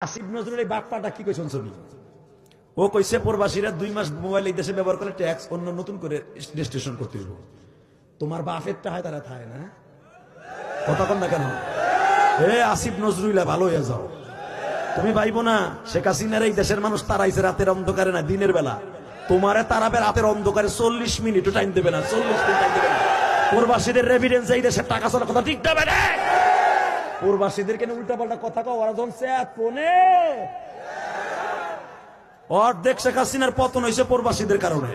আসিফ নজরুল এই বাপ্পাটা কি কইছেন ছবি ও কইছে প্রবাসীরা 2 মাস মোবাইল এই দেশে ব্যবহার করলে ট্যাক্স অন্য নতুন করে রেজিস্ট্রেশন করতে হবে। তোমার বাপেরটা হয় তারা থায় না কথা কন না কেন? আসিফ নজরুল ভালো হয়ে যাও, তুমি ভাইবো না শেখ হাসিনার এই দেশের মানুষ তারাইছে রাতের অন্ধকারে না দিনের বেলা। তোমারে তারাবে রাতের অন্ধকারে 40 মিনিটও টাইম দেবে না, 40 মিনিট টাইম দেবে না। প্রবাসীদের রেভিডেন্স এই দেশের টাকা চলার কথা ঠিক দেবে না। প্রবাসীদের কেন উল্টা পাল্টা কথা কও? ওরা যখন অর্ধেক শেখ হাসিনার পতন হয়েছে প্রবাসীদের কারণে।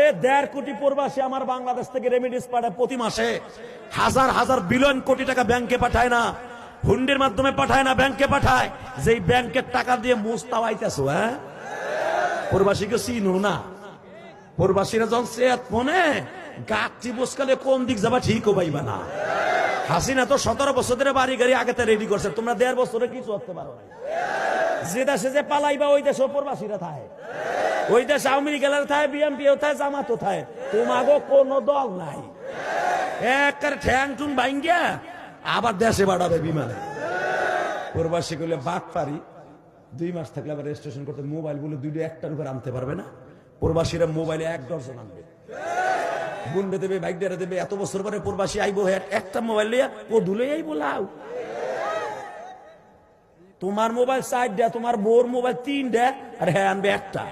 1.5 কোটি প্রবাসী আমার বাংলাদেশ থেকে রেমিডেন্স পাঠায় প্রতি মাসে, হাজার হাজার বিলিয়ন কোটি টাকা ব্যাংকে পাঠায় না, হুন্ডির মাধ্যমে পাঠায় না, ব্যাংকে পাঠায়। যেই ব্যাংকের টাকা দিয়ে মুস্তাওয়াইতেছো প্রবাসীকে চিনো না। প্রবাসীরা যখন মনে গাছি বসকালে কোন দিক যাবা ঠিকও পাইবা না। হাসিনা তো 17 বছর ধরে বাড়ি গাড়ি আগেতে রেডি করছে, তোমরা 1.5 বছরে কিছু করতে পারো না। যে দেশে যে পালাইবা ওই দেশে প্রবাসীরা থাকে, ওই দেশ আওয়ামী লীগের থাকে, বিএনপি থাকে, জামাতও থাকে, তোমাকে কোন দল নাই। একের ঠ্যাং টুং ভাঙ্গিয়া আবার দেশে বাড়াবে বিমানে। প্রবাসী করলে বাঘ পারি 2 মাস থাকলে আবার রেজিস্ট্রেশন করতে মোবাইল বলে 2টা একটার উপর আনতে পারবে না। প্রবাসীরা মোবাইলে 1 ডজন আনবে, গুন্ডে দেবে, বাইক ডেরা দেবে। এত বছর পরে প্রবাসী আইবো একটা মোবাইল লিয়া ও ধুলে আইবো লাউ। তোমার মোবাইল 4টা, তোমার বোর মোবাইল 3টা, আর আনবে একটা।